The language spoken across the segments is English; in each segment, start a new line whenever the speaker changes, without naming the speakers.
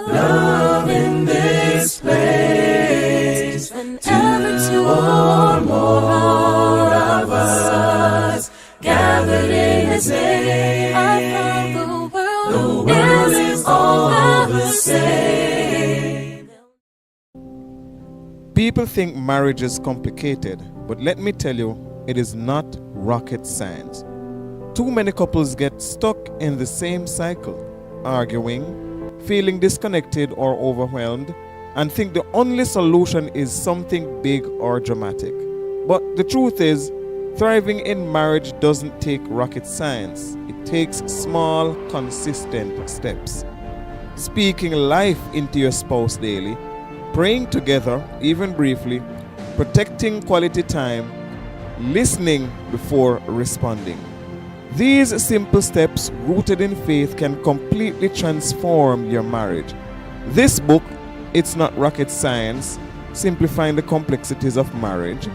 love in this place. Whenever two or more of us gathered in His name, I found the world is all the same.
People think marriage is complicated, but let me tell you, it is not rocket science. Too many couples get stuck in the same cycle, arguing, feeling disconnected or overwhelmed, and think the only solution is something big or dramatic. But the truth is, thriving in marriage doesn't take rocket science. It takes small, consistent steps. Speaking life into your spouse daily, praying together, even briefly, protecting quality time, listening before responding. These simple steps rooted in faith can completely transform your marriage. This book, It's Not Rocket Science, Simplifying the Complexities of Marriage,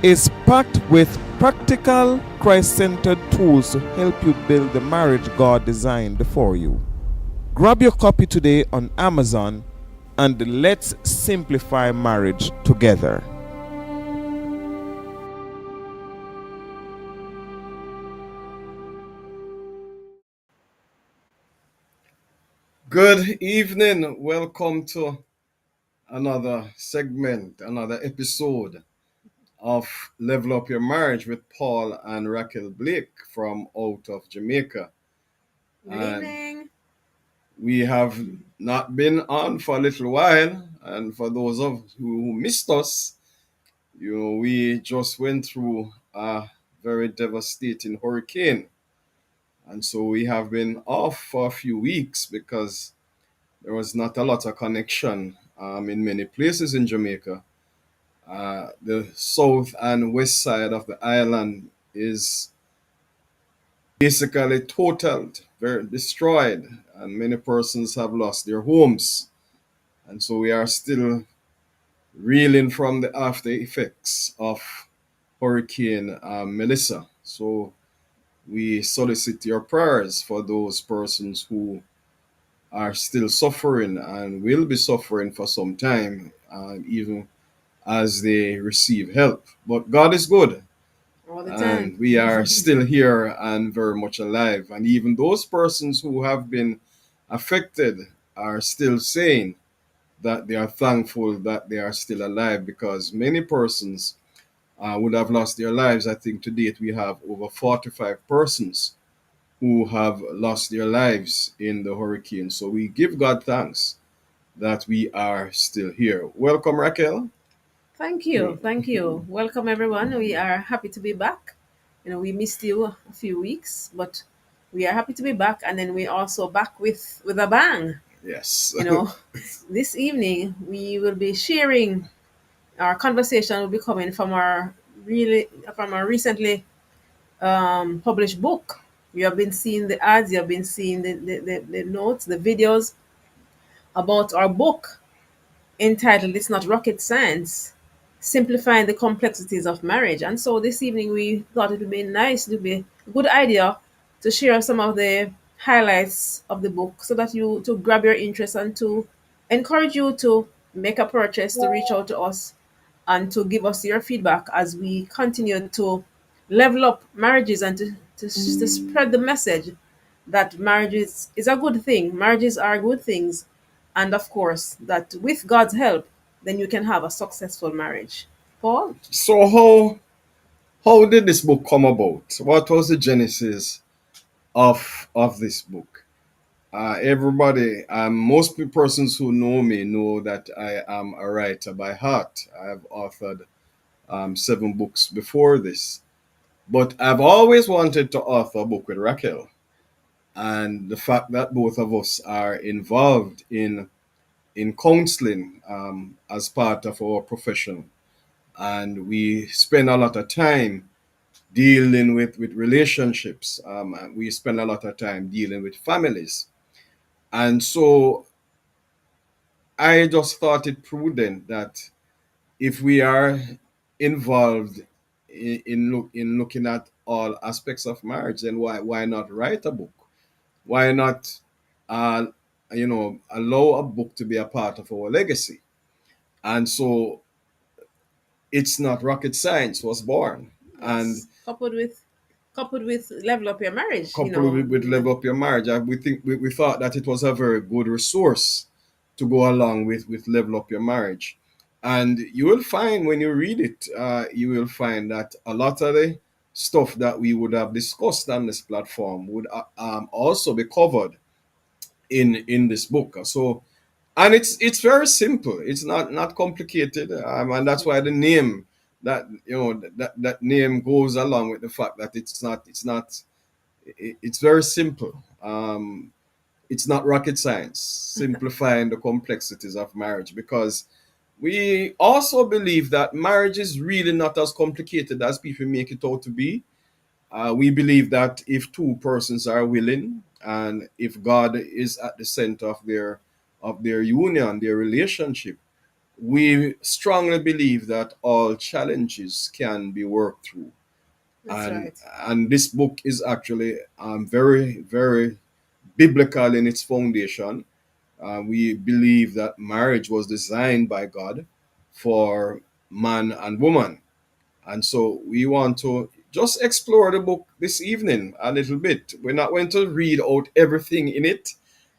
is packed with practical, Christ-centered tools to help you build the marriage God designed for you. Grab your copy today on Amazon and let's simplify marriage together.
Good evening. Welcome to another segment, another episode of Level Up Your Marriage with Paul and Raquel Blake from out of Jamaica.
Good evening.
We have not been on for a little while, and for those of you who missed us, we just went through a very devastating hurricane. And so we have been off for a few weeks because there was not a lot of connection in many places in Jamaica. The south and west side of the island is basically totaled, very destroyed, and many persons have lost their homes. And so we are still reeling from the after effects of Hurricane Melissa. So we solicit your prayers for those persons who are still suffering and will be suffering for some time, even as they receive help. But God is good.
All the time.
And we are still here and very much alive. And even those persons who have been affected are still saying that they are thankful that they are still alive, because many persons would have lost their lives. I think to date we have over 45 persons who have lost their lives in the hurricane. So we give God thanks that we are still here. Welcome, Raquel.
Thank you. Welcome, everyone. We are happy to be back. We missed you a few weeks, but we are happy to be back. And then we're also back with a bang.
Yes.
This evening we will be sharing. Our conversation will be coming from our recently published book. You have been seeing the ads, you have been seeing the notes, the videos about our book entitled It's Not Rocket Science, Simplifying the Complexities of Marriage. And so this evening we thought it would be nice, it would be a good idea to share some of the highlights of the book so that you to grab your interest and to encourage you to make a purchase, to reach out to us and to give us your feedback as we continue to level up marriages and to spread the message that marriage is a good thing. Marriages are good things. And of course, that with God's help, then you can have a successful marriage. Paul?
So how did this book come about? What was the genesis of this book? Everybody, most persons who know me know that I am a writer by heart. I have authored 7 books before this. But I've always wanted to author a book with Raquel. And the fact that both of us are involved in counseling as part of our profession, and we spend a lot of time dealing with relationships. We spend a lot of time dealing with families. And so I just thought it prudent that if we are involved in looking at all aspects of marriage, then why not write a book? Why not allow a book to be a part of our legacy. And so it's not rocket science was born. And
Yes. Coupled with level up your marriage,
coupled with Level Up Your Marriage, we thought that it was a very good resource to go along with Level Up Your Marriage. And you will find when you read it, you will find that a lot of the stuff that we would have discussed on this platform would also be covered in this book. So, and it's very simple. It's not complicated, and that's why the name that name goes along with the fact that it's very simple. It's not rocket science, simplifying the complexities of marriage, because we also believe that marriage is really not as complicated as people make it out to be. We believe that if two persons are willing, and if God is at the center of their union, their relationship, we strongly believe that all challenges can be worked through.
That's
and
right.
and this book is actually very, very biblical in its foundation. We believe that marriage was designed by God for man and woman. And so we want to just explore the book this evening a little bit. We're not going to read out everything in it,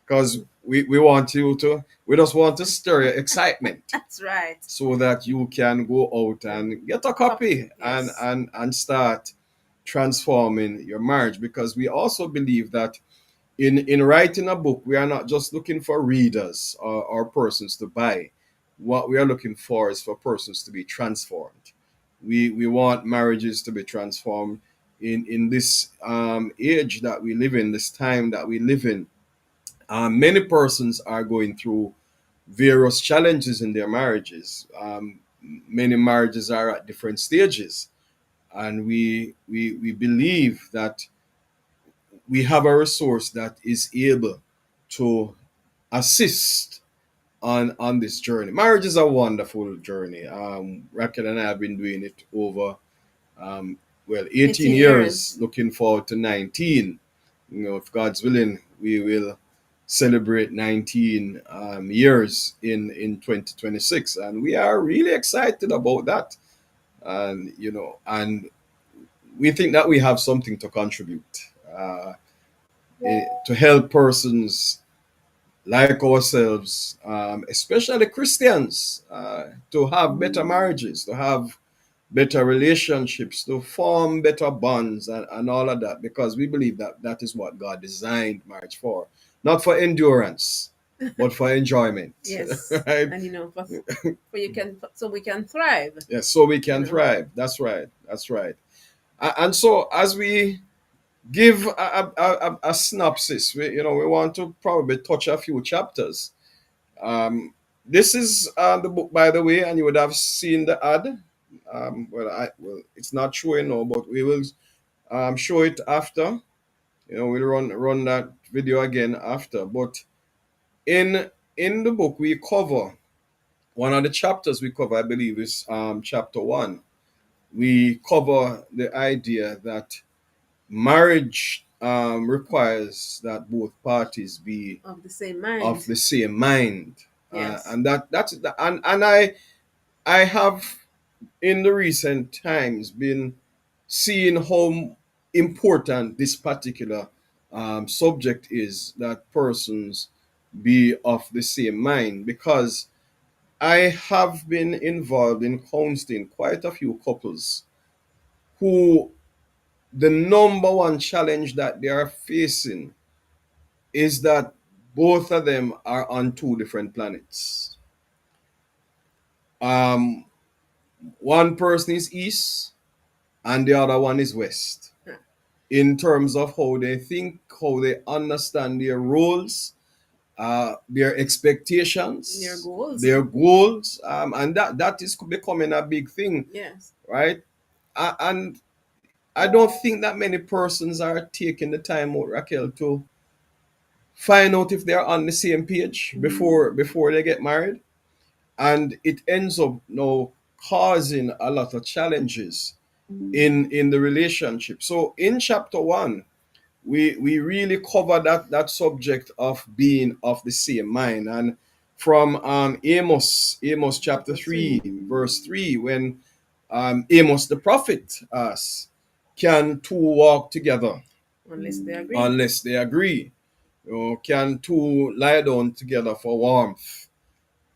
because we just want to stir your excitement
That's right.
so that you can go out and get a copy and
Yes.
and and start transforming your marriage. Because we also believe that in writing a book, we are not just looking for readers or persons to buy. What we are looking for is for persons to be transformed. We want marriages to be transformed in this age that we live in, this time that we live in. Many persons are going through various challenges in their marriages. Many marriages are at different stages, and we believe that we have a resource that is able to assist on this journey. Marriage is a wonderful journey. Raquel and I have been doing it over um, 18
18
years,
years.
looking forward to 19. If God's willing, we will celebrate 19 years in 2026, and we are really excited about that. And we think that we have something to contribute, to help persons like ourselves, especially Christians, to have better marriages, to have better relationships, to form better bonds, and all of that, because we believe that that is what God designed marriage for. Not for endurance, but for enjoyment.
Yes.
Right?
And so we can thrive.
Yes, so we
You
can
know.
thrive. That's right. That's right. And so, as we give a synopsis, we want to probably touch a few chapters. This is the book, by the way, and you would have seen the ad. Well, it's not showing now, but we will show it after. We'll run that video again after. But in the book, we cover one of the chapters. We cover, I believe, is chapter 1. We cover the idea that marriage requires that both parties be
Of the same
of
mind.
the same mind.
Yes.
And I have in the recent times been seeing how important this particular subject is, that persons be of the same mind, because I have been involved in counseling quite a few couples who, the number one challenge that they are facing is that both of them are on two different planets. Um, One person is east and the other one is west, in terms of how they think, how they understand their roles, their
Your
expectations,
goals.
their goals, and that is becoming a big thing,
Yes.
right? And I don't think that many persons are taking the time out, Raquel, to find out if they're on the same page before they get married. And it ends up now causing a lot of challenges in the relationship. So in chapter 1, we really cover that subject of being of the same mind. And from Amos chapter
Chapter 3.
3 verse 3, when Amos the prophet asks, can two walk together
Unless they agree.
unless they agree? Can two lie down together for warmth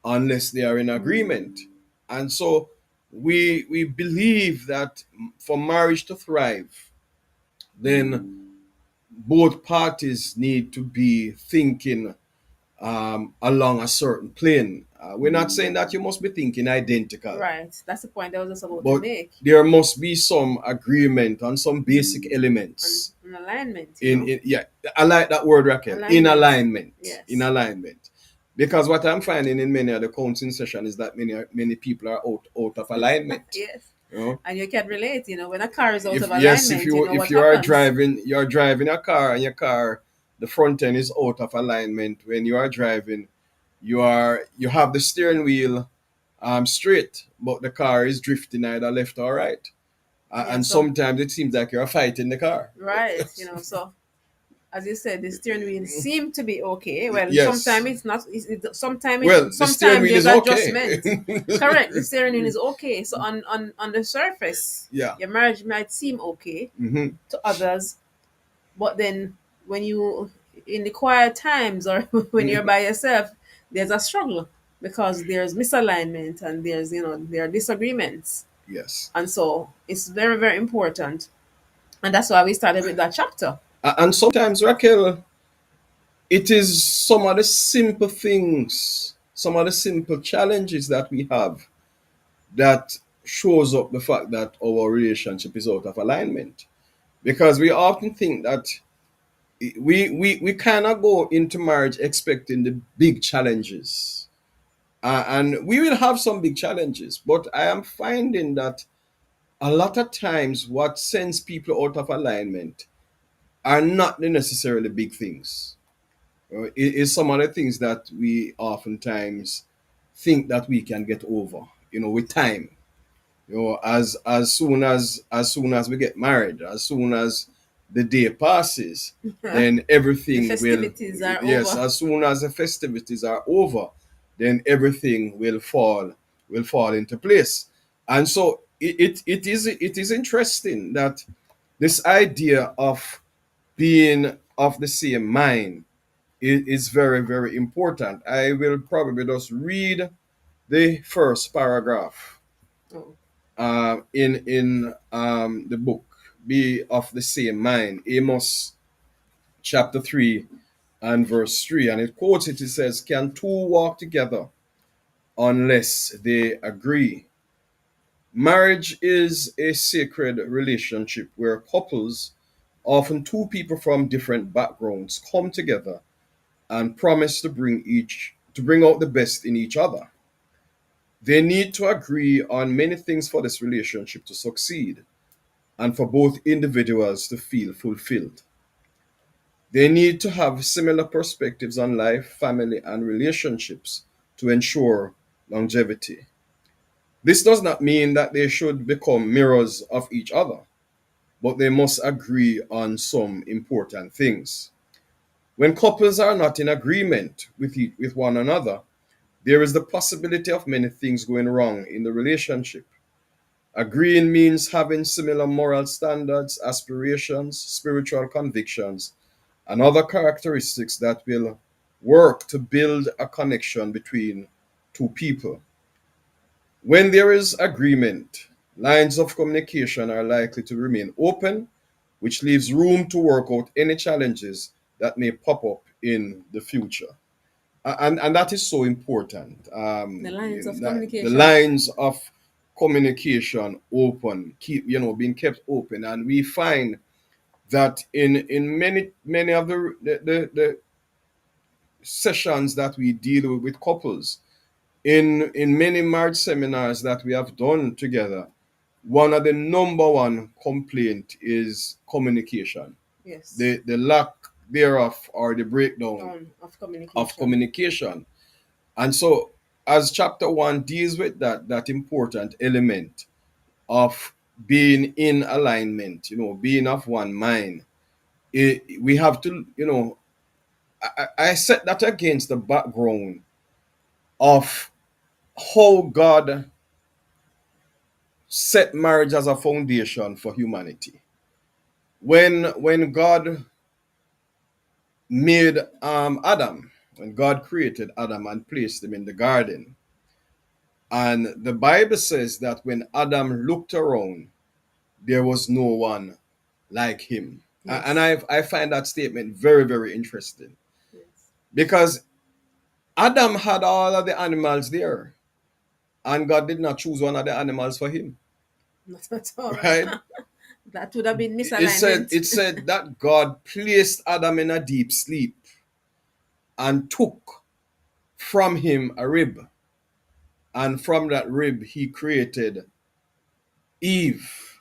unless they are in agreement? And so we believe that for marriage to thrive, then both parties need to be thinking along a certain plane. We're not saying that you must be thinking identical,
Right. That's the point I was just about to
but
make.
there must be some agreement on some basic
And
elements.
an alignment,
Yeah, I like that word, Raquel. In
Alignment.
alignment. In
Yes.
alignment. Because what I'm finding in many of the counseling sessions is that many people are out of alignment.
Yes.
You know,
And you can relate, when a car is out of
if
alignment,
you
what
if you are
happens?
driving, you're driving a car, and your car, the front end is out of alignment. When you are driving, you have the steering wheel straight, but the car is drifting either left or right.
Yeah,
And
so
sometimes it seems like you're fighting the car.
right, so as you said, the steering wheel seem to be okay. Well,
Yes.
sometimes it's not. Sometimes
Well, the steering wheel
there's
is okay.
adjustment. Correct. The steering wheel is okay. So on the surface,
Yeah.
your marriage might seem okay
Hmm.
to others, but then when you in the quiet times or when you're by yourself, there's a struggle because there's misalignment and there are disagreements,
Yes.
and so it's very very important, and that's why we started with that chapter.
And sometimes, Raquel, it is some of the simple things, some of the simple challenges that we have that shows up the fact that our relationship is out of alignment. Because we often think that we cannot go into marriage expecting the big challenges. And we will have some big challenges, but I am finding that a lot of times what sends people out of alignment are not the necessarily big things. It is some of the things that we oftentimes think that we can get over, with time. As soon as we get married, as soon as the day passes, then
The
everything will.
festivities are
Yes,
over.
as soon as the festivities are over, then everything will fall into place. And so it is interesting that this idea of being of the same mind is very, very important. I will probably just read the first paragraph
Oh,
in the book, Be of the Same Mind, Amos chapter 3 and verse 3. And it quotes it says, can two walk together unless they agree? Marriage is a sacred relationship where couples, often two people from different backgrounds, come together and promise to bring out the best in each other. They need to agree on many things for this relationship to succeed and for both individuals to feel fulfilled. They need to have similar perspectives on life, family, and relationships to ensure longevity. This does not mean that they should become mirrors of each other, but they must agree on some important things. When couples are not in agreement with one another, there is the possibility of many things going wrong in the relationship. Agreeing means having similar moral standards, aspirations, spiritual convictions, and other characteristics that will work to build a connection between two people. When there is agreement, lines of communication are likely to remain open, which leaves room to work out any challenges that may pop up in the future. And that is so important.
the lines of
The
communication.
lines of communication open, being kept open, and we find that in many of the sessions that we deal with couples, in many marriage seminars that we have done together, one of the number one complaint is communication,
Yes.
the lack thereof, or the breakdown
Of communication.
of communication. And so, as chapter 1 deals with that important element of being in alignment, being of one mind, we have to, I set that against the background of how God set marriage as a foundation for humanity. When God made Adam, when God created Adam and placed him in the garden, and the Bible says that when Adam looked around, there was no one like him. And
Yes.
I find that statement very, very interesting,
Yes.
because Adam had all of the animals there, and God did not choose one of the animals for him,
Not at all.
right?
That would have been
It said
misalignment.
it said that God placed Adam in a deep sleep and took from him a rib, and from that rib he created Eve,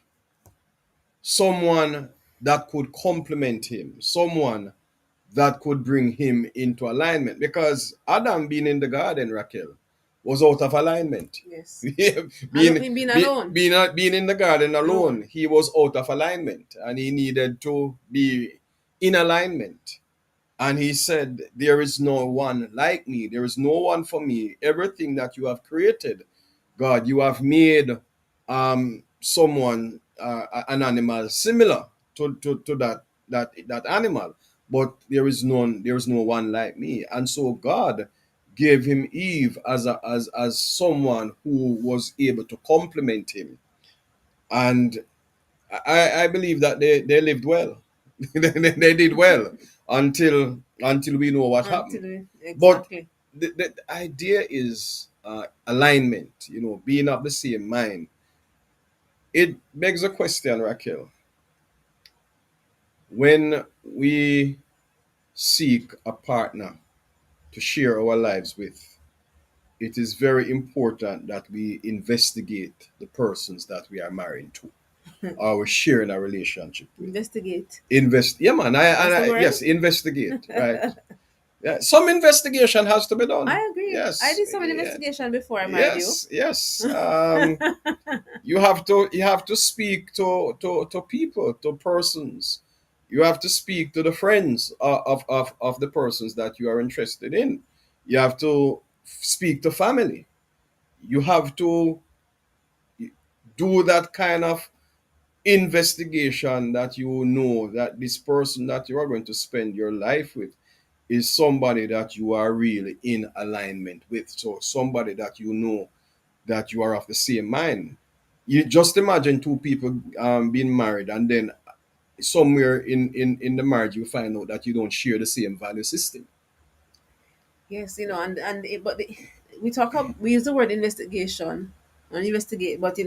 someone that could complement him, someone that could bring him into alignment. Because Adam being in the garden, Raquel, was out of alignment.
Yes.
being,
Being alone.
being in the garden
Alone.
alone, he was out of alignment, and he needed to be in alignment. And he said, there is no one like me. There is no one for me. Everything that you have created, God, you have made someone, an animal similar to that animal. But there is no one like me. And so God gave him Eve as someone who was able to complement him. And I believe that they lived well. They did well until we know what happened. But
Exactly.
the idea is alignment, being of the same mind. It begs a question, Raquel. When we seek a partner to share our lives with, it is very important that we investigate the persons that we are married to or we're sharing a relationship with.
Investigate.
Yeah, man.
That's the word?
Yes, investigate, right? Yeah, some investigation has to be done.
I agree. I
Yes,
did some
yeah,
investigation before I married you.
yes. You have to speak to people, to persons. You have to speak to the friends of the persons that you are interested in. You have to speak to family. You have to do that kind of investigation, that you know that this person that you are going to spend your life with is somebody that you are really in alignment with. So somebody that you know that you are of the same mind. You just imagine two people being married, and then somewhere in the marriage you find out that you don't share the same value system.
Yes, we use the word investigation and investigate, but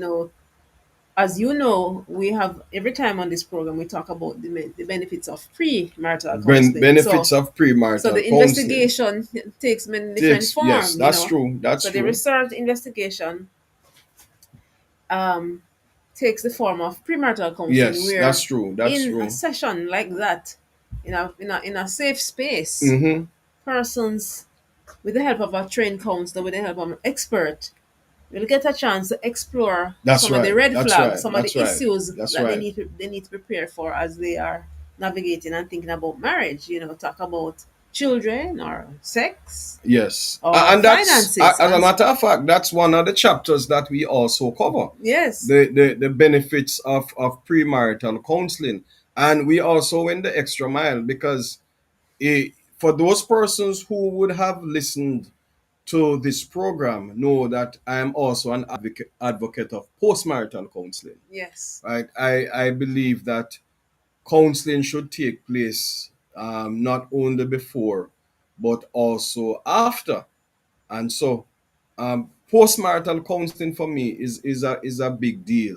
as you know, we have every time on this program we talk about the benefits of pre-marital counseling.
Benefits of
So
premarital
the
counseling.
investigation takes many different
Yes,
forms.
that's true. That's
So the
true.
research investigation um, takes the form of premarital counseling,
Yes, that's
where
true. That's
in a
true.
session like that, in a safe space,
Mm-hmm.
persons, with the help of a trained counselor, with the help of an expert, will get a chance to explore
That's
some of the
right.
red
That's
flags,
right.
some of the
That's right.
issues
That's
that they
right.
need to prepare for as they are navigating and thinking about marriage. Talk about children or sex
Yes.
or
And that's,
finances.
as a matter of fact, that's one of the chapters that we also cover.
Yes,
The benefits of premarital counseling. And we also went the extra mile, because for those persons who would have listened to this program know that I am also an advocate of postmarital counseling.
yes,
Right? I believe that counseling should take place, not only before but also after. And so postmarital counseling for me is a big deal.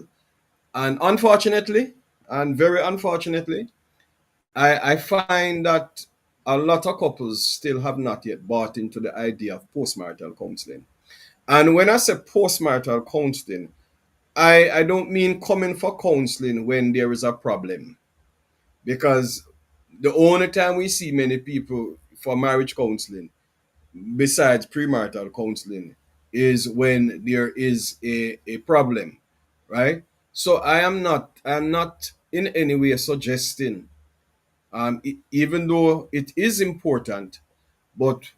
And unfortunately, and very unfortunately, I find that a lot of couples still have not yet bought into the idea of postmarital counseling. And when I say postmarital counseling, I don't mean coming for counseling when there is a problem. Because the only time we see many people for marriage counseling, besides premarital counseling, is when there is a problem, right? So I'm not in any way suggesting Even though it is important, but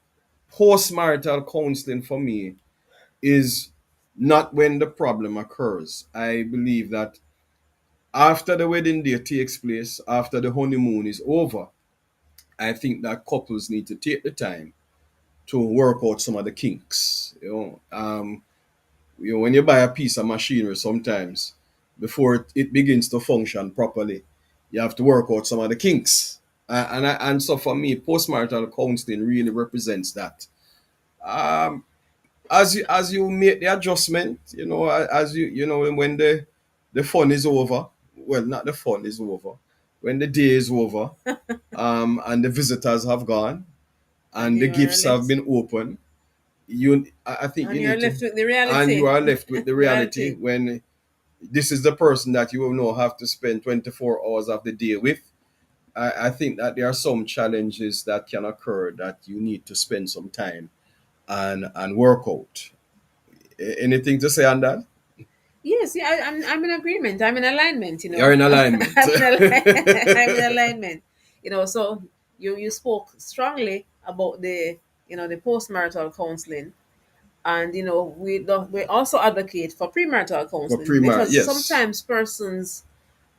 post-marital counseling for me is not when the problem occurs. I believe that after the wedding day takes place, after the honeymoon is over, I think that couples need to take the time to work out some of the kinks. When you buy a piece of machinery, sometimes before it begins to function properly, you have to work out some of the kinks. And so for me, postmarital counseling really represents that. Um, as you make the adjustment, as when the fun is over, well, not the fun is over, when the day is over, and the visitors have gone,
And
and the
you're
gifts have
left,
been opened, I think
and
you
you're
need to,
left with the
and you
reality.
are left with the reality
Reality.
when this is the person that you will now have to spend 24 hours of the day with. I think that there are some challenges that can occur that you need to spend some time and work out. Anything to say on that?
Yes, yeah, I'm in agreement. I'm in alignment.
You're in alignment.
I'm in alignment. So you spoke strongly about the postmarital counseling, and we also advocate for premarital
For
counseling,
primary,
because
yes.
sometimes persons,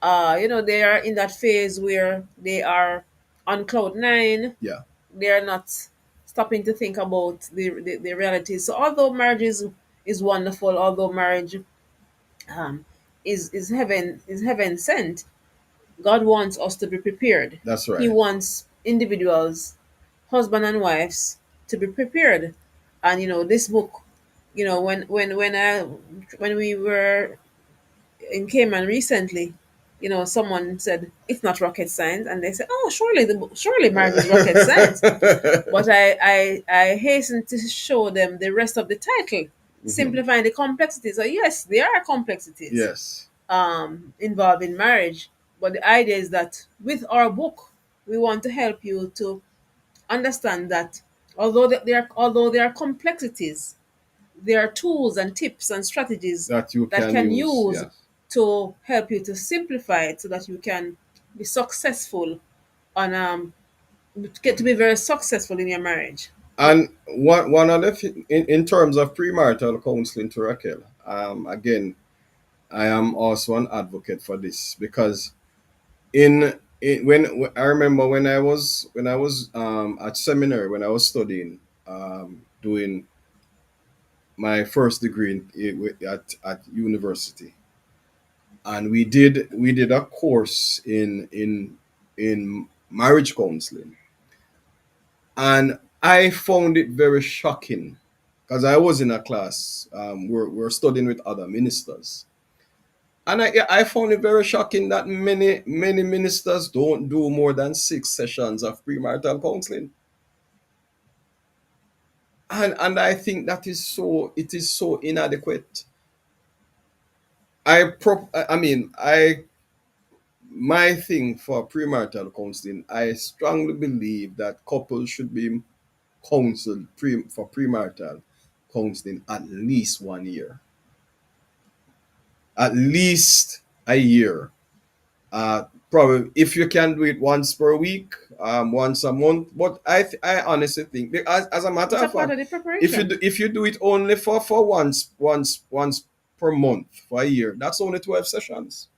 they are in that phase where they are on cloud nine.
Yeah,
They are not stopping to think about the realities. So although marriage is wonderful, although marriage um, is heaven sent. God wants us to be prepared.
that's
He
right.
wants individuals, husband and wives, to be prepared. And this book, when we were in Cayman recently, someone said it's not rocket science, and they said, "Oh, surely marriage is rocket science." But I hasten to show them the rest of the title,
Mhm.
simplifying the complexities. So yes, there are complexities
Yes,
involved in marriage, but the idea is that with our book, we want to help you to understand that although there are complexities, there are tools and tips and strategies
that you
that
can
can
use.
use
Yes.
to help you to simplify it so that you can be successful on get to be very successful in your marriage.
And one other thing in terms of premarital counseling to Raquel, again, I am also an advocate for this because when I remember when I was at seminary, when I was studying, doing my first degree at university, and we did a course in marriage counseling, and I found it very shocking because I was in a class, we're studying with other ministers, and I found it very shocking that many ministers don't do more than 6 sessions of premarital counseling. And I think that it is so inadequate. I my thing for premarital counseling, I strongly believe that couples should be counseled for premarital counseling at least 1 year, at least a year. Probably if you can do it once per week, once a month. But I honestly think, as a matter
It's a
of
part
fact,
of the
if you
preparation.
do it only for once per month for a year, that's only 12 sessions.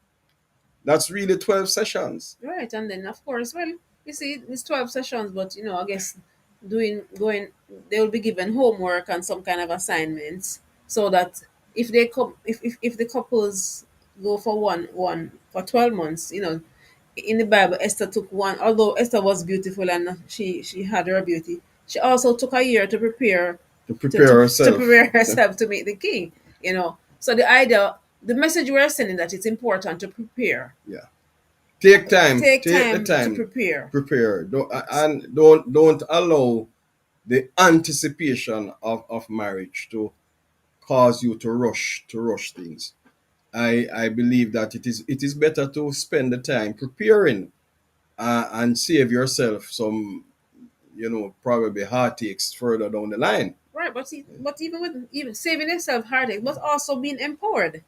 That's really 12 sessions.
Right, and then of course, well, you see, it's 12 sessions, but I guess doing going, they will be given homework and some kind of assignments, so that if they come, if the couples go for one for 12 months, in the Bible, Esther took one. Although Esther was beautiful and she had her beauty, she also took a year to prepare,
To
to
prepare
to, to
herself.
prepare herself to meet the king. So the message we're sending, that it's important to prepare.
Yeah. Take time.
Take
Take the
time to
time.
prepare.
Prepare. And don't allow the anticipation of marriage to cause you to rush things. I believe that it is better to spend the time preparing, and save yourself some, probably heartaches further down the line.
Right, but even with even saving yourself heartache, but also being empowered.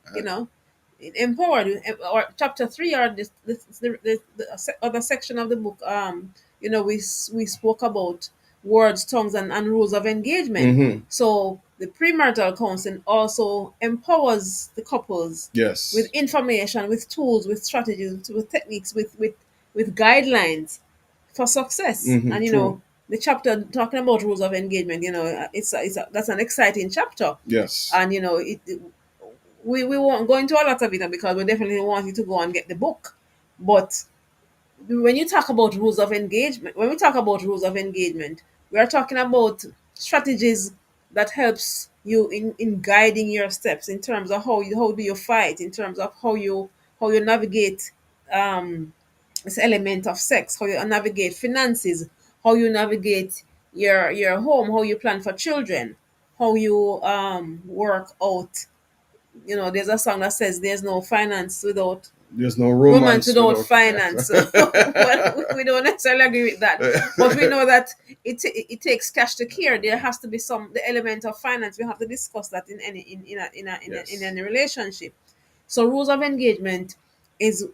it empowered you. Or chapter 3, or the other section of the book, we spoke about words, tongues, and rules of engagement.
Mm-hmm.
So the premarital counseling also empowers the couples with
Yes.
information, with tools, with strategies, with techniques, with guidelines for success.
Mm-hmm.
And
True.
the chapter talking about rules of engagement, that's an exciting chapter.
Yes.
And we won't go into a lot of it because we definitely want you to go and get the book. But when you talk about rules of engagement, when we talk about rules of engagement, we are talking about strategies that helps you in guiding your steps in terms of how do you fight, in terms of how you navigate this element of sex, how you navigate finances, how you navigate your home, how you plan for children, how you work out. There's a song that says there's no finance without
There's no
romance
romance
without
without
finance. Well, we don't necessarily agree with that, but we know that it takes cash to care. There has to be the element of finance. We have to discuss that in any in
Yes.
any relationship. So rules of engagement is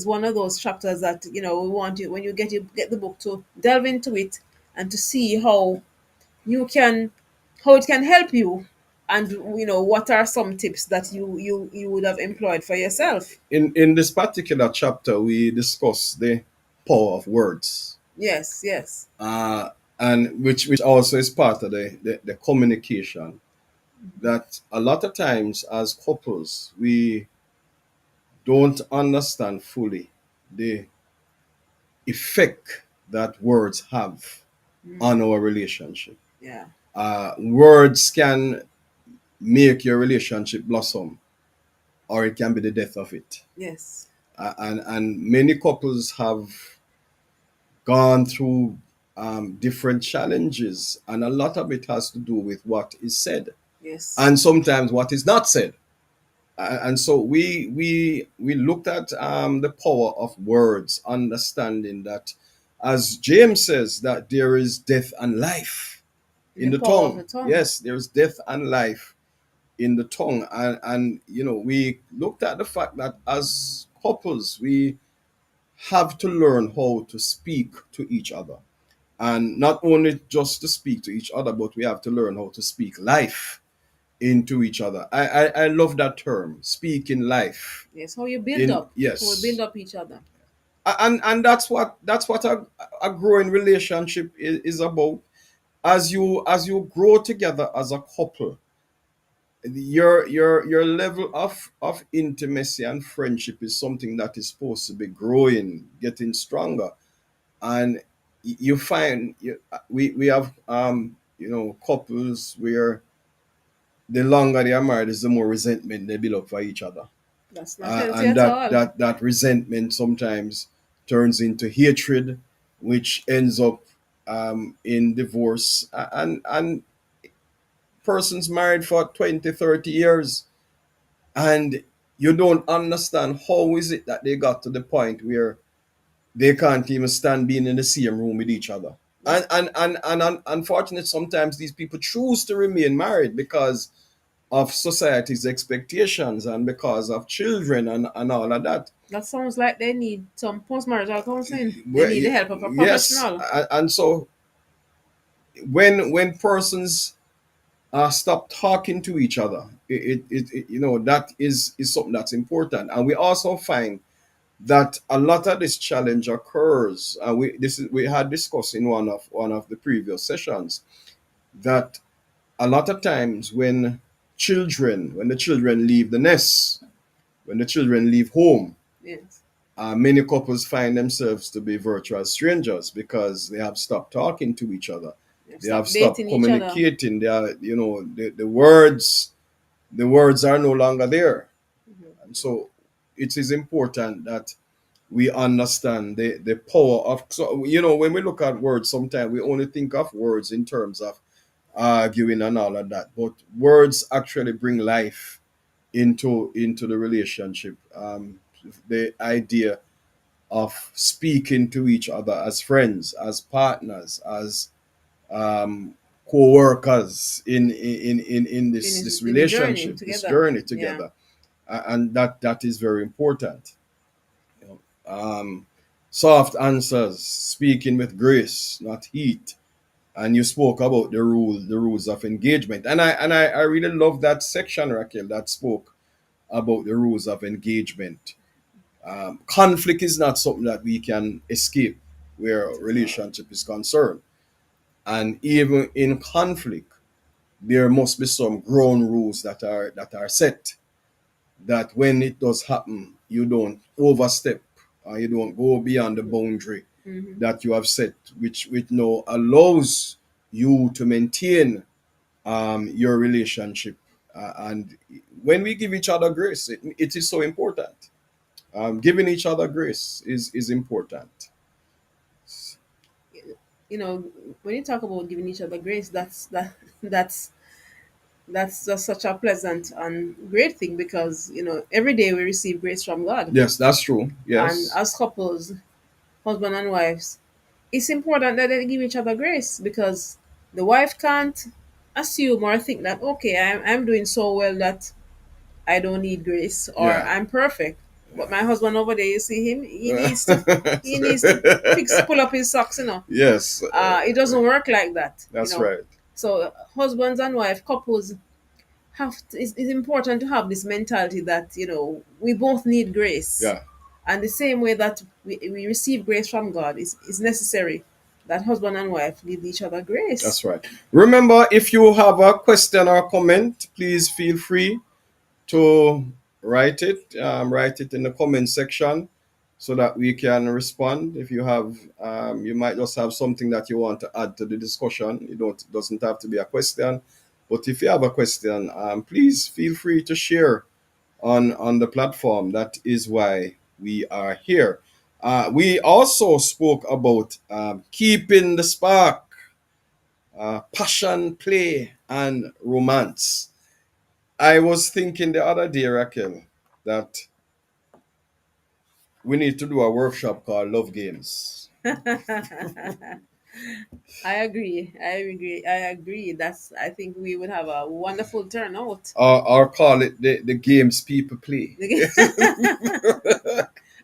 one of those chapters that we want you, when you get the book, to delve into it and to see you can how it can help you, and what are some tips that you would have employed for yourself.
In this particular chapter, we discuss the power of words,
Yes, yes,
uh, and which also is part of the communication. That a lot of times as couples we don't understand fully the effect that words have on our relationship.
yeah,
Words can make your relationship blossom, or it can be the death of it.
yes,
And many couples have gone through different challenges, and a lot of it has to do with what is said,
yes,
and sometimes what is not said. And so we looked at the power of words, understanding that, as James says, that there is death and life
in
in
the
the
power of the
tongue.
tongue.
Yes, there is death and life in the tongue, and we looked at the fact that as couples we have to learn how to speak to each other, and not only just to speak to each other, but we have to learn how to speak life into each other. I love that term, speaking life.
Yes, how you build
In
up, how we build
Yes,
up each other.
and that's what a growing relationship is about. As you grow together as a couple, your level of intimacy and friendship is something that is supposed to be growing, getting stronger. And you find we have couples where the longer they are married is the more resentment they build up for each other.
That's not healthy
And
at
that
all.
that that resentment sometimes turns into hatred, which ends up in divorce. And persons married for 20, 30 years, and you don't understand how is it that they got to the point where they can't even stand being in the same room with each other.
That's
And unfortunately, sometimes these people choose to remain married because of society's expectations and because of children and all of that.
that sounds like they need some post-marital counseling. They
Well,
need the help of a
yes,
professional.
and so when persons stop talking to each other, that is something that's important. And we also find that a lot of this challenge occurs, and we had discussed in one of the previous sessions, that a lot of times when the children leave the nest, when the children leave home,
Yes,
many couples find themselves to be virtual strangers because they have stopped talking to each other.
they
They have
stop
stopped
dating each other.
communicating. They are, the words are no longer there. And so it is important that we understand the power of, so when we look at words, sometimes we only think of words in terms of arguing and all of that, but words actually bring life into the relationship. The idea of speaking to each other as friends, as partners, as co-workers in
in
this
the journey
relationship, this
together.
journey
Yeah,
together. And that is very important. You know. Soft answers, speaking with grace, not heat. And you spoke about the rules of engagement, and I really love that section, Raquel, that spoke about the rules of engagement. Conflict is not something that we can escape where a relationship is concerned, and even in conflict, there must be some ground rules that are set, that when it does happen, you don't overstep, or you don't go beyond the boundary that you have set, which now allows you to maintain your relationship. And when we give each other grace, it is so important. Giving each other grace is important.
You know, when you talk about giving each other grace, that's just such a pleasant and great thing, because every day we receive grace from God.
Yes, that's true.
And
Yes.
as couples, husband and wives, it's important that they give each other grace, because the wife can't assume or think that, okay, I'm doing so well that I don't need grace, or
Yeah.
I'm perfect. But my husband over there, you see him, he needs to pull up his socks.
Yes,
It doesn't work like that.
that's right.
So husbands and wife couples it's important to have this mentality that we both need grace,
Yeah,
and the same way that we receive grace from God is necessary that husband and wife give each other grace.
that's right. Remember, if you have a question or comment, please feel free to write it in the comment section, so that we can respond. If you have, you might just have something that you want to add to the discussion. It doesn't have to be a question, but if you have a question, please feel free to share on the platform. That is why we are here. We also spoke about keeping the spark, passion, play, and romance. I was thinking the other day, Raquel, that we need to do a workshop called Love Games.
I agree. I think we would have a wonderful turnout.
Or call it the games people play.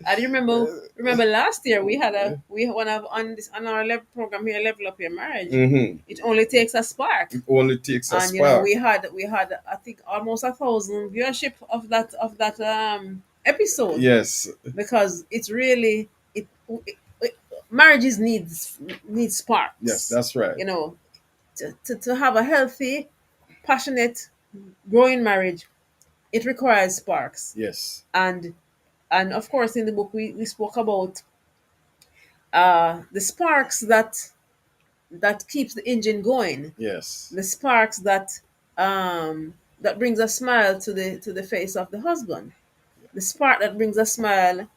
I remember last year we one of on this on our program here, Level Up Your Marriage.
Hmm.
It only takes a spark.
It only takes a
And
spark.
we had I think almost 1,000 viewership of that episode,
Yes,
because it's really it marriages needs
yes,
sparks.
that's right.
To have a healthy, passionate, growing marriage, it requires sparks.
Yes,
And of course, in the book we spoke about the sparks that keeps the engine going,
yes,
the sparks that brings a smile to the face of the husband, the spark that brings a smile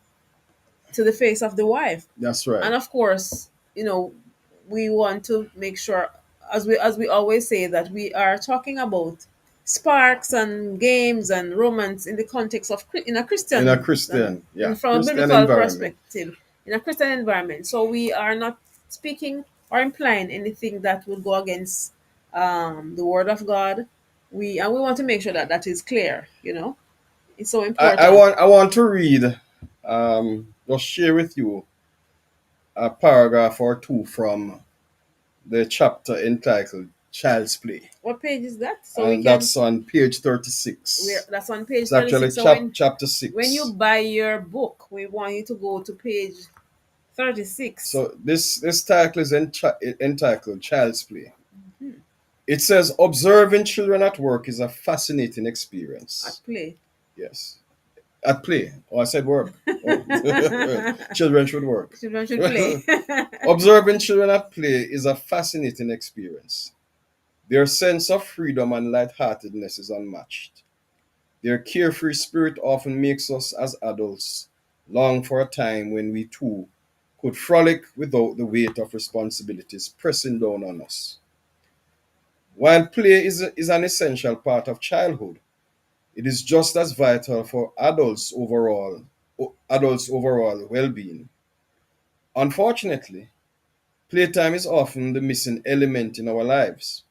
to the face of the wife.
that's right.
And of course, we want to make sure, as we always say, that we are talking about sparks and games and romance in the context of in a
In a
Christian,
Christian, yeah,
from a
Christian
biblical
environment.
perspective, in a Christian environment. So we are not speaking or implying anything that would go against the word of God. We want to make sure that that is clear. It's so
I
important.
want I want to read, just share with you a paragraph or two from the chapter entitled Child's Play.
What page is that? So we
And
can.
that's on page 36.
That's on page
It's actually
36. So
chapter
when
6.
you buy your book, we want you to go to page 36.
So this title is entitled Child's Play. It says, observing children at work is a fascinating experience.
At play.
Yes. At play. Oh, I said work. Oh. Children should work.
Children should play.
Observing children at play is a fascinating experience. Their sense of freedom and lightheartedness is unmatched. Their carefree spirit often makes us as adults long for a time when we too could frolic without the weight of responsibilities pressing down on us. While play is an essential part of childhood, it is just as vital for adults' overall well-being. Unfortunately, playtime is often the missing element in our lives,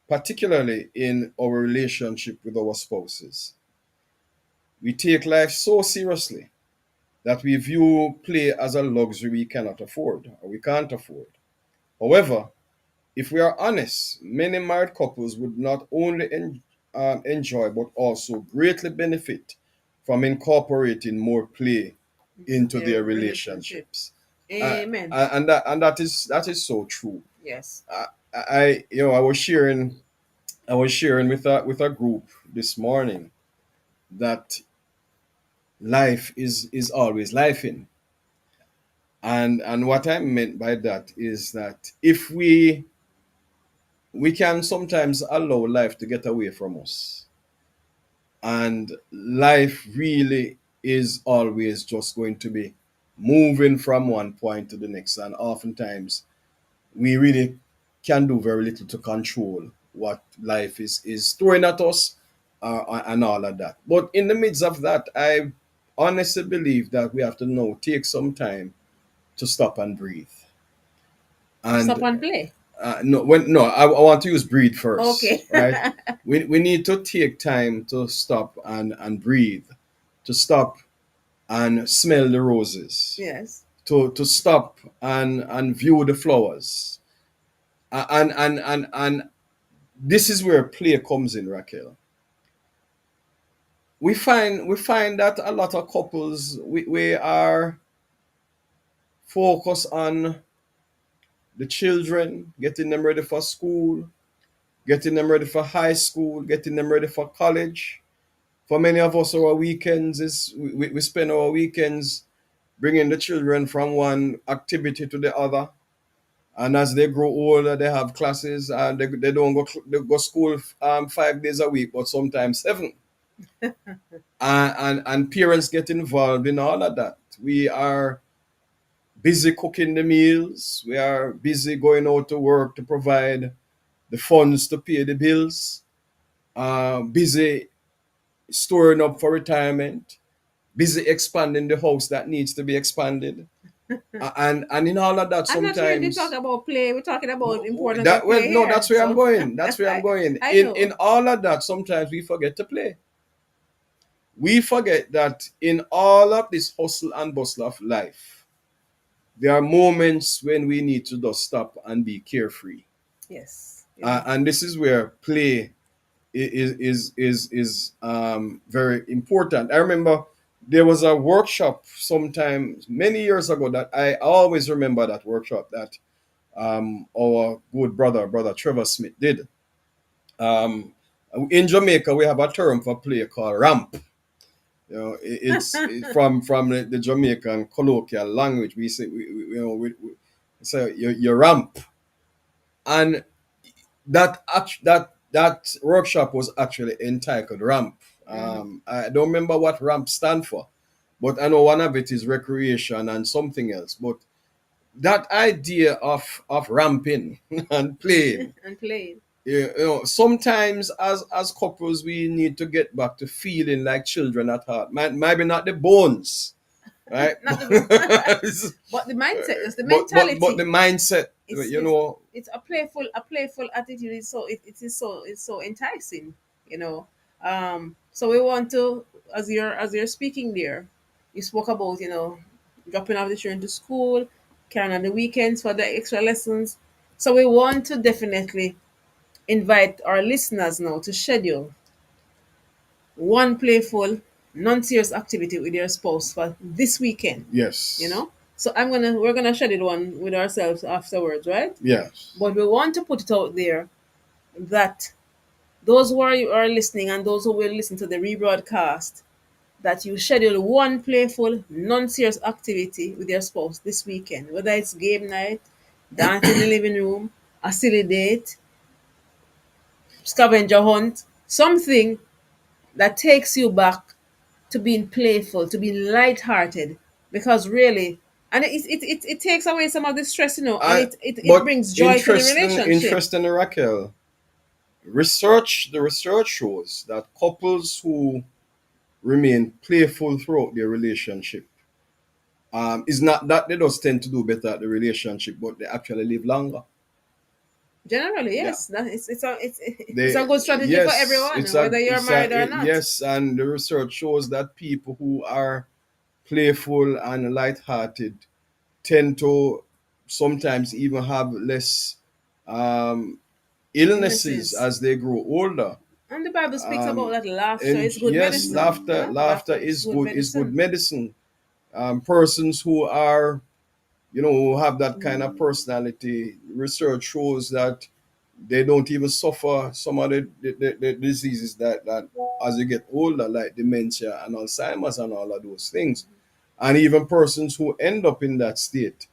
particularly in our relationship with our spouses. We take life so seriously that we view play as a luxury we cannot afford or we can't afford. However, if we are honest, many married couples would not only enjoy but also greatly benefit from incorporating more play
into
into
their
their
relationship.
relationships.
Amen.
And that is so true.
Yes.
I was sharing with a group this morning that life is always lifing. And what I meant by that is that if we can sometimes allow life to get away from us, and life really is always just going to be moving from one point to the next, and oftentimes we really can do very little to control what life is throwing at us, and all of that. But in the midst of that, I honestly believe that we have to now take some time to stop and breathe.
Stop
And
and play.
I want to use breathe first,
Okay.
right? We need to take time to stop and breathe, to stop and smell the roses,
Yes.
to stop and view the flowers. And this is where play comes in, Raquel. We find that a lot of couples, we are focused on the children, getting them ready for school, getting them ready for high school, getting them ready for college. For many of us, our weekends is we spend our weekends bringing the children from one activity to the other. And as they grow older, they have classes, and they don't they go school 5 days a week, but sometimes seven. And parents get involved in all of that. We are busy cooking the meals. We are busy going out to work to provide the funds to pay the bills. Busy storing up for retirement. Busy expanding the house that needs to be expanded. And in all of that,
I'm not really talking
sometimes
about play. We're talking about importance
that
of
well,
play
no,
here.
that's where I'm
So
going. That's where I'm going.
I
In
know.
all of that, sometimes we forget to play. We forget that in all of this hustle and bustle of life, there are moments when we need to just stop and be carefree.
Yes. Yeah.
And this is where play is very important. I remember there was a workshop sometime many years ago that I always remember, that workshop that our good brother Trevor Smith did. Um, in Jamaica, we have a term for play called ramp. It's from the Jamaican colloquial language. We say we say your ramp, and that workshop was actually entitled ramp. I don't remember what ramp stand for, but I know one of it is recreation and something else. But that idea of ramping and playing,
And playing.
sometimes as couples we need to get back to feeling like children at heart. Maybe not the bones, right?
Not the, but the mindset. It's the
But the
mentality.
mindset,
It's
you
it's
know.
it's a playful attitude. It's so enticing. You know. So we want to, as you're speaking there, you spoke about dropping off the children to school, carrying on the weekends for the extra lessons. So we want to definitely invite our listeners now to schedule one playful, non-serious activity with your spouse for this weekend. You
Yes.
know. So we're gonna schedule one with ourselves afterwards, right?
Yes.
But we want to put it out there that those who are listening and those who will listen to the rebroadcast, that you schedule one playful, non-serious activity with your spouse this weekend, whether it's game night, dance in the living room, a silly date, scavenger hunt, something that takes you back to being playful, to being light-hearted, because really, and it takes away some of the stress, and
I
it
but
brings joy to the
interesting
relationship.
interesting Raquel. The research shows that couples who remain playful throughout their relationship, is not that they just tend to do better at the relationship, but they actually live longer.
Generally,
Yeah.
yes, that it's a
They
good strategy for
yes,
everyone, whether you're married or not.
yes, and the research shows that people who are playful and light-hearted tend to sometimes even have less um, illnesses
Illnesses.
as they grow older.
And the Bible speaks about
Um,
that laughter
and
is good
yes,
medicine. Yeah,
laughter
laughter is
is
good
good
medicine.
medicine. Persons who are, who have that kind of personality, research shows that they don't even suffer some of the diseases that as you get older, like dementia and Alzheimer's and all of those things. And even persons who end up in that state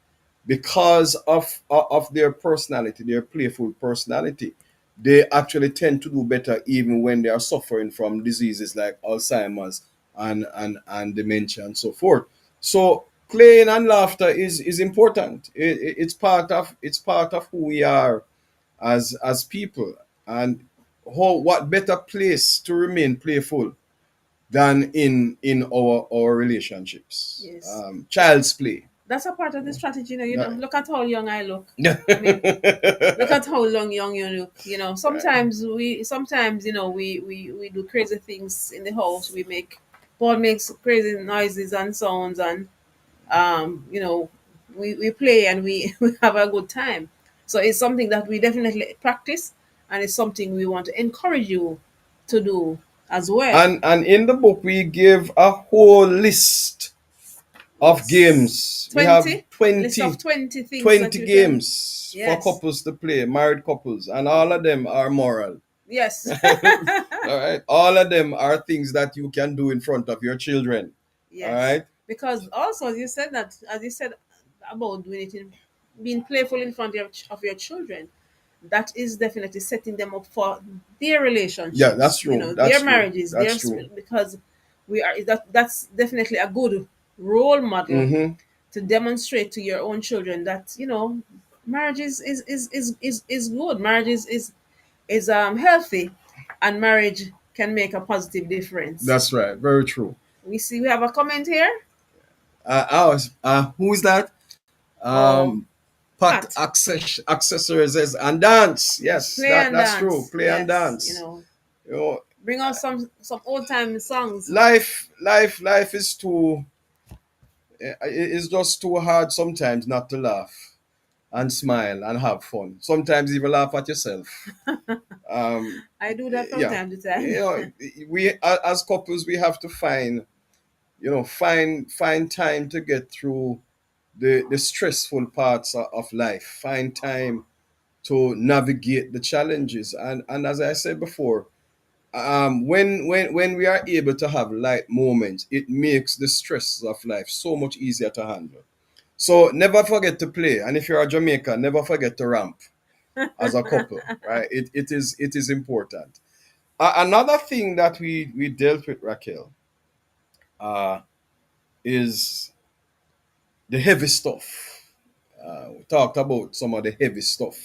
because of their personality, their playful personality, they actually tend to do better even when they are suffering from diseases like Alzheimer's and dementia and so forth. So playing and laughter is important. It's part of who we are as people. And what better place to remain playful than in our relationships.
Yes,
Child's play.
that's a part of the strategy.
That-
Look at how young I look. I mean, look at how young you look.
Right.
Sometimes we do crazy things in the house. Paul makes crazy noises and sounds, and we play and we, we have a good time. So it's something that we definitely practice, and it's something we want to encourage you to do as well.
And in the book we give a whole list of
Yes.
games. We have
20 list of
20
20 things that
20
you can.
games for
Yes.
couples to play, married couples, and all of them are moral.
Yes.
All right. All of them are things that you can do in front of your children. All
Yes,
right.
because also as you said about doing it in being playful in front of your children, that is definitely setting them up for their
Yeah, that's
relationships,
true.
their
That's true.
marriages,
That's true.
because that's definitely a good role model
Mm-hmm.
to demonstrate to your own children that marriage is good. Marriage is healthy, and marriage can make a positive difference.
That's right. Very true.
We have a comment here.
Who's that?
Oh,
Um, Pat
Pat.
accessories says and dance. Yes,
Play and
that's true.
dance.
Play and
Yes,
dance. You know,
bring out some old time songs.
life is too. It's just too hard sometimes not to laugh and smile and have fun. Sometimes even laugh at yourself. Um,
I do that from
yeah,
time to
you
time.
know, as couples we have to find time to get through the stressful parts of life. Find time to navigate the challenges. And as I said before, when we are able to have light moments, it makes the stress of life so much easier to handle. So never forget to play. And if you're a Jamaican, never forget to ramp as a couple, right? It is important. Another thing that we dealt with, Raquel, uh, is the heavy stuff. We talked about some of the heavy stuff.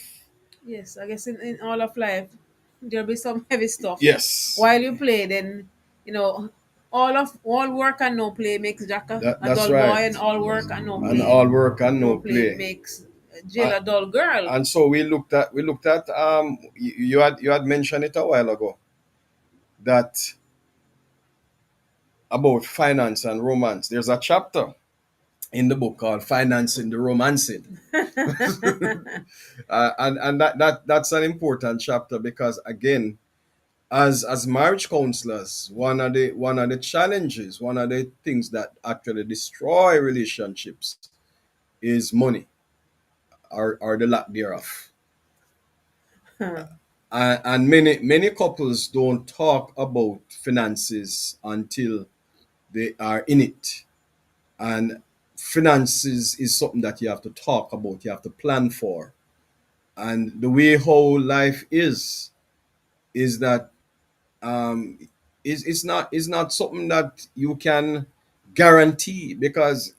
Yes, I guess in all of life there'll be some heavy stuff.
Yes,
While you play, then you know all work and no play makes Jack a
that's
dull boy,
right.
and all work and
And all work and no
play
play.
makes Jill
Uh,
a dull girl.
and so we looked at you had mentioned it a while ago that about finance and romance. There's a chapter in the book called Financing the Romancing. And that's an important chapter because again, as marriage counselors, one of the challenges, one of the things that actually destroy relationships is money or the lack thereof. And many couples don't talk about finances until they are in it. And finances is something that you have to talk about, you have to plan for. And the way how life is that um it's not something that you can guarantee because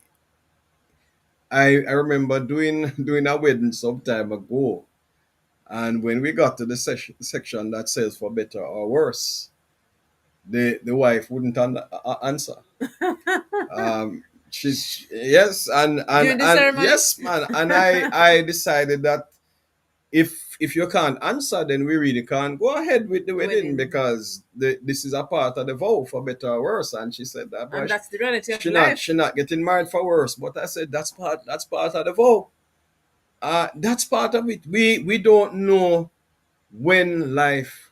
I remember doing doing a wedding some time ago, and when we got to the section that says for better or worse, the wife wouldn't answer. She's yes, and and
During the
and
ceremony.
yes, man, and I decided that if if you can't answer, then we really can't go ahead with the wedding,
Wedding.
because this is a part of the vow, for better or worse. And she said that,
And
but
that's the reality of
she
life.
not getting married for worse. But I said that's part of the vow. That's part of it. We don't know when life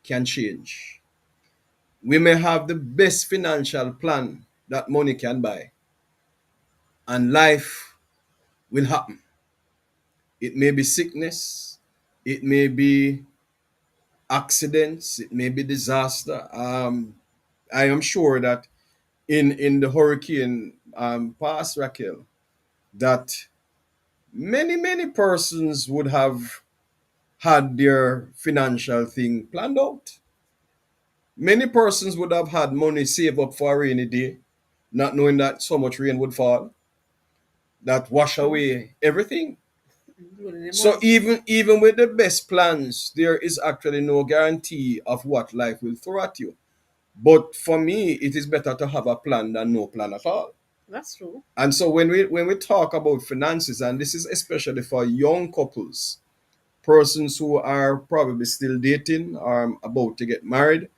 can change. We may have the best financial plan that money can buy, and life will happen. It may be sickness, it may be accidents, it may be disaster. I am sure that in the hurricane past, Raquel, that many persons would have had their financial thing planned out. Many persons would have had money saved up for a rainy day, not knowing that so much rain would fall that wash
True.
away everything.
Including the
So
money.
even with the best plans, there is actually no guarantee of what life will throw at you. But for me, it is better to have a plan than no plan at all.
That's true.
And so when we talk about finances, and this is especially for young couples, persons who are probably still dating or about to get married,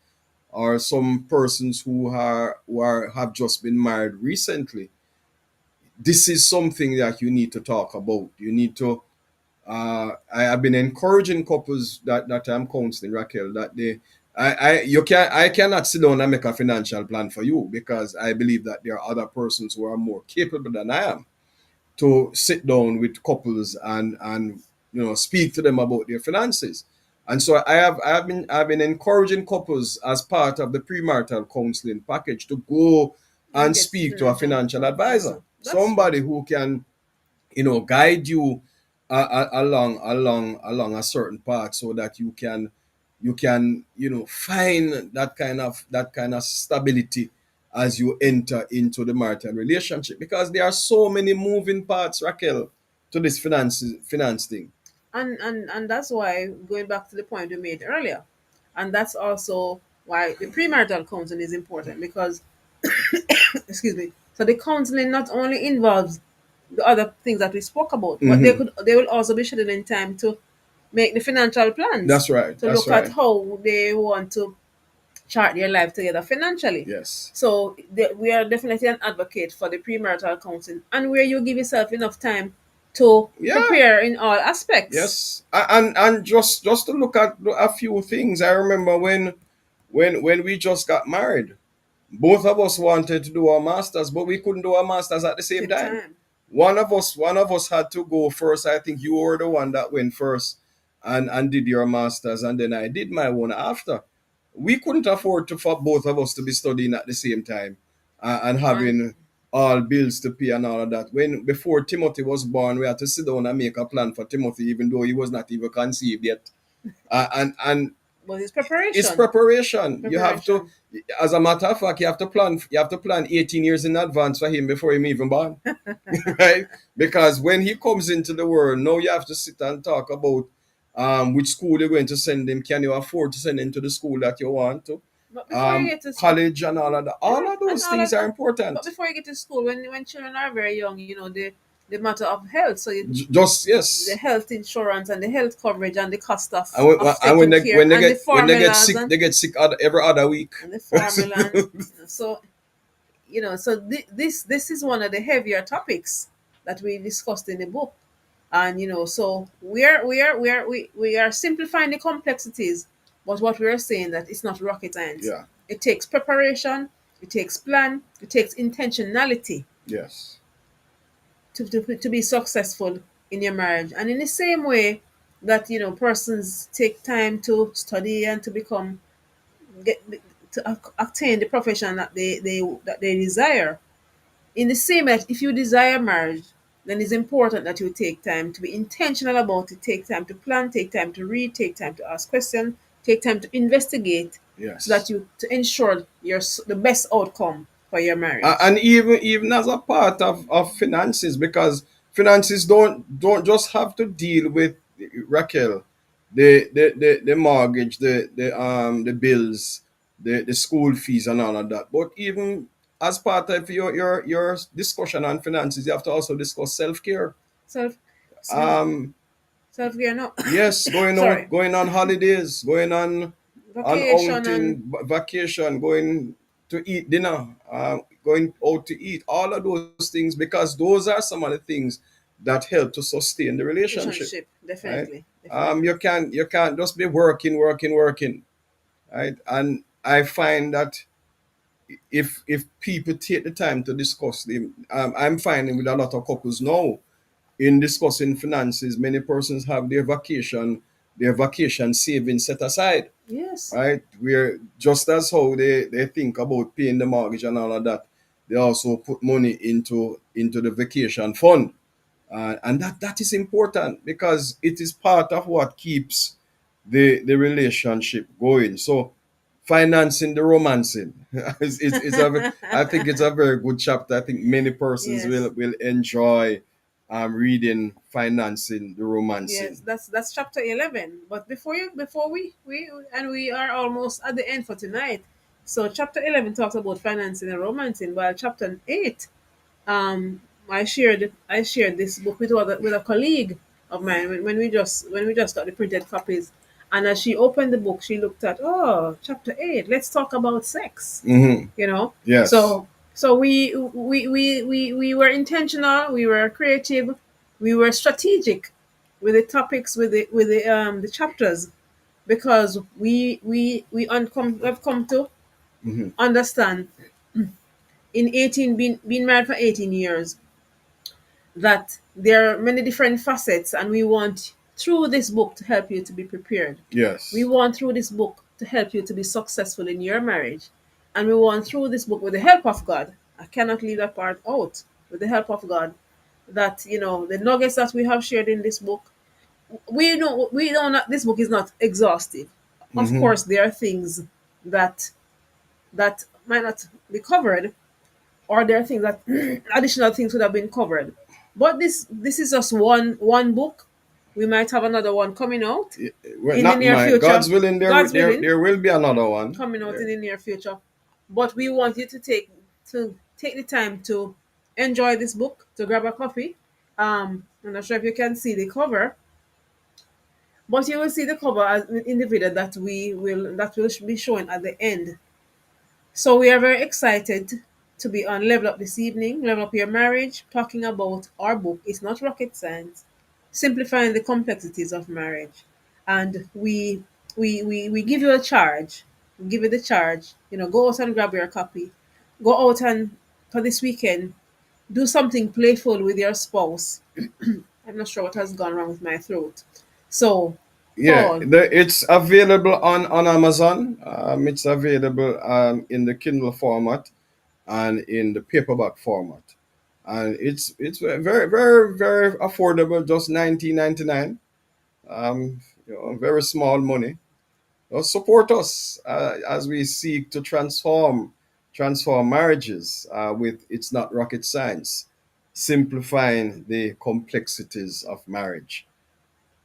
or some persons who have just been married recently, this is something that you need to talk about. You need to. I have been encouraging couples that I'm counseling, Raquel, that I cannot sit down and make a financial plan for you, because I believe that there are other persons who are more capable than I am to sit down with couples and speak to them about their finances. And so I've been encouraging couples as part of the premarital counseling package to go
And
and
get
speak to a
financial
financial advisor,
advisor. That's true.
somebody who can guide you along a certain path, so that you can find that kind of stability as you enter into the marital relationship, because there are so many moving parts, Raquel, to this finance thing.
And that's why, going back to the point we made earlier, and that's also why the premarital counseling is important, because excuse me, so the counseling not only involves the other things that we spoke about, but
Hmm.
they will also be scheduling time to make the financial plans,
That's right.
to
That's
look at
right.
how they want to chart their life together financially.
Yes.
So we are definitely an advocate for the premarital counseling, and where you give yourself enough time to
Yeah.
prepare in all aspects.
Yes. And just to look at a few things, I remember when we just got married. Both of us wanted to do our masters, but we couldn't do our masters at the same
Same
time.
time.
One of us had to go first. I think you were the one that went first and did your masters, and then I did my one after. We couldn't afford for both of us to be studying at the same time, and
And
having all bills to pay and all of that. When before Timothy was born, we had to sit down and make a plan for Timothy, even though he was not even conceived yet. And
but it's
it's
preparation.
preparation. You have to,
Preparation.
as a matter of fact, you have to plan 18 years in advance for him before him even born. Right? Because when he comes into the world, now you have to sit and talk about which school you're going to send him. Can you afford to send him to the school that you want to?
But before you get to
College and all of that. All
yeah,
of
and
those
all of
things are
that. But
important.
before you get to school, when children are very young, the matter of health. So
Just
the
yes.
health insurance and the health coverage and the cost
And when,
of
and when
taking
they
care
when they
and the
get when they get
formulas
sick, they get sick every other week.
and the formula and so so this is one of the heavier topics that we discussed in the book. And so we are simplifying the complexities, but what we are saying that it's not rocket science.
Yeah.
It takes preparation, it takes plan, it takes intentionality
Yes.
to be successful in your marriage. And in the same way that persons take time to study and to become get to attain the profession that they desire. In the same way, if you desire marriage, then it's important that you take time to be intentional about it, take time to plan, take time to read, take time to ask questions, take time to investigate, so that
Yes.
you to ensure the best outcome for your marriage.
And even as a part of finances, because finances don't just have to deal with, Raquel, the mortgage, the bills, the school fees and all of that, but even as part of your discussion on finances, you have to also discuss self-care.
Self
um
Self-care, no.
Yes, going out,
Sorry.
going on holidays, going on
Vacation and
outing, vacation, going to eat dinner, going out to eat, all of those things, because those are some of the things that help to sustain the relationship,
relationship.
right?
Definitely. Definitely.
You can't just be working, right? And I find that if people take the time to discuss them, I'm finding with a lot of couples now in discussing finances, many persons have their vacation savings set aside,
Yes.
right? Where just as how they think about paying the mortgage and all of that, they also put money into the vacation fund. And that is important because it is part of what keeps the relationship going. So financing the romancing I think it's a very good chapter. I think many persons
Yes.
will enjoy reading financing the
Yes,
romancing.
that's chapter 11. But before we are almost at the end for tonight. So chapter 11 talks about financing and romancing, while chapter 8, um I shared this book with a colleague of mine when we just got the printed copies. And as she opened the book, she looked at, oh, chapter 8, let's talk about sex.
Hmm.
you know
Yes.
so we were intentional, we were creative, we were strategic with the topics, with the chapters, because we've come to
Hmm.
understand, in 18 being married for 18 years, that there are many different facets, and we want through this book to help you to be prepared. We
Yes.
want through this book to help you to be successful in your marriage. And we want through this book, with the help of God, I cannot leave that part out, with the help of God, that the nuggets that we have shared in this book, we know not, this book is not exhaustive. Of
Hmm.
course, there are things that might not be covered, or there are things that additional things would have been covered. But this is just one book. We might have another one coming out
Well,
in the
not
near
mine.
future.
God's willing,
God's willing,
there will be another one.
coming out in the near future. But we want you to take the time to enjoy this book, to grab a coffee. I'm not sure if you can see the cover, but you will see the cover in the video that will be shown at the end. So we are very excited to be on Level Up this evening, Level Up Your Marriage, talking about our book. It's not rocket science, simplifying the complexities of marriage. And we give you a charge. We give you the charge. Go out and grab your copy. Go out and, for this weekend, do something playful with your spouse. I'm not sure what has gone wrong with my throat. So,
Yeah,
Paul,
it's available on Amazon. It's available in the Kindle format and in the paperback format, and it's very very very affordable, just 19.99. Very small money. Support us as we seek to transform marriages with It's Not Rocket Science, simplifying the complexities of marriage.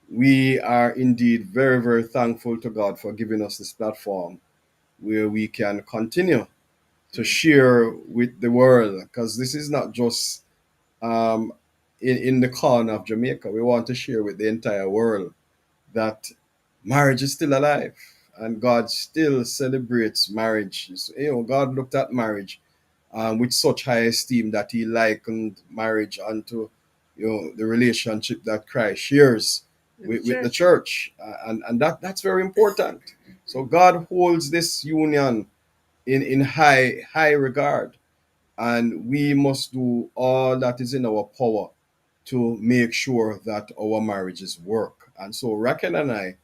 We are indeed very, very thankful to God for giving us this platform where we can continue to share with the world, because this is not just um, in the corner of Jamaica. We want to share with the entire world that marriage is still alive and God still celebrates marriage. God looked at marriage with such high esteem that he likened marriage unto the relationship that Christ shares
in the
with the
church.
church, and that's very important. So God holds this union in high regard, and we must do all that is in our power to make sure that our marriages work. And so Raquel and I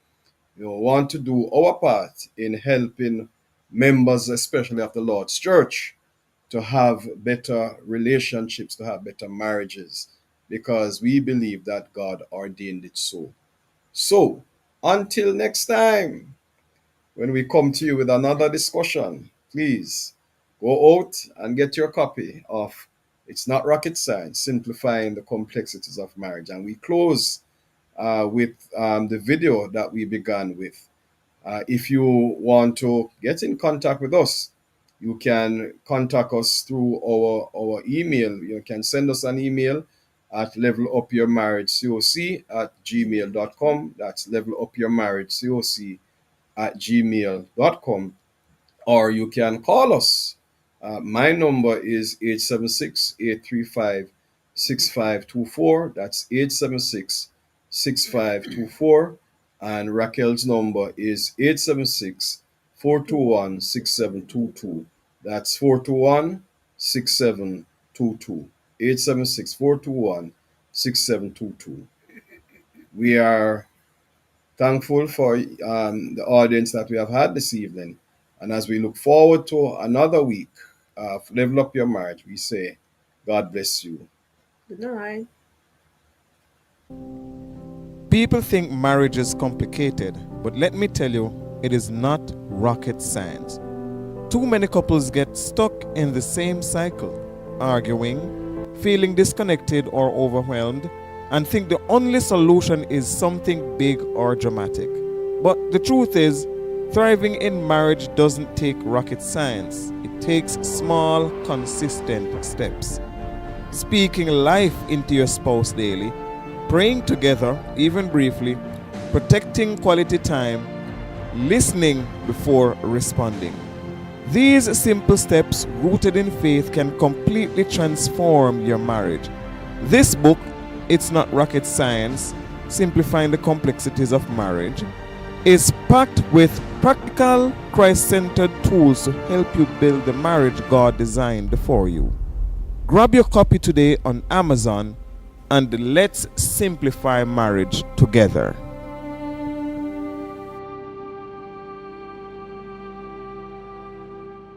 want to do our part in helping members, especially of the Lord's Church, to have better relationships, to have better marriages, because we believe that God ordained it so. So, until next time, when we come to you with another discussion, please go out and get your copy of It's Not Rocket Science, Simplifying the Complexities of Marriage. And we close with the video that we began with. If you want to get in contact with us, you can contact us through our email. You can send us an email at levelupyourmarriagecoc at gmail.com. That's levelupyourmarriagecoc at gmail.com. Or you can call us. My number is 876-835-6524. That's 876-6524. And Raquel's number is 876-421-6722. That's 421-6722. 876-421-6722. We are thankful for the audience that we have had this evening. And as we look forward to another week of Level Up Your Marriage, we say, God bless you.
Good night.
People think marriage is complicated, but let me tell you, it is not rocket science. Too many couples get stuck in the same cycle, arguing, feeling disconnected or overwhelmed, and think the only solution is something big or dramatic. But the truth is, thriving in marriage doesn't take rocket science. It takes small, consistent steps. Speaking life into your spouse daily, praying together, even briefly, protecting quality time, listening before responding. These simple steps rooted in faith can completely transform your marriage. This book, It's Not Rocket Science, Simplifying the Complexities of Marriage, is packed with practical, Christ-centered tools to help you build the marriage God designed for you. Grab your copy today on Amazon and let's simplify marriage together.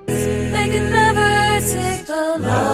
They can never take the love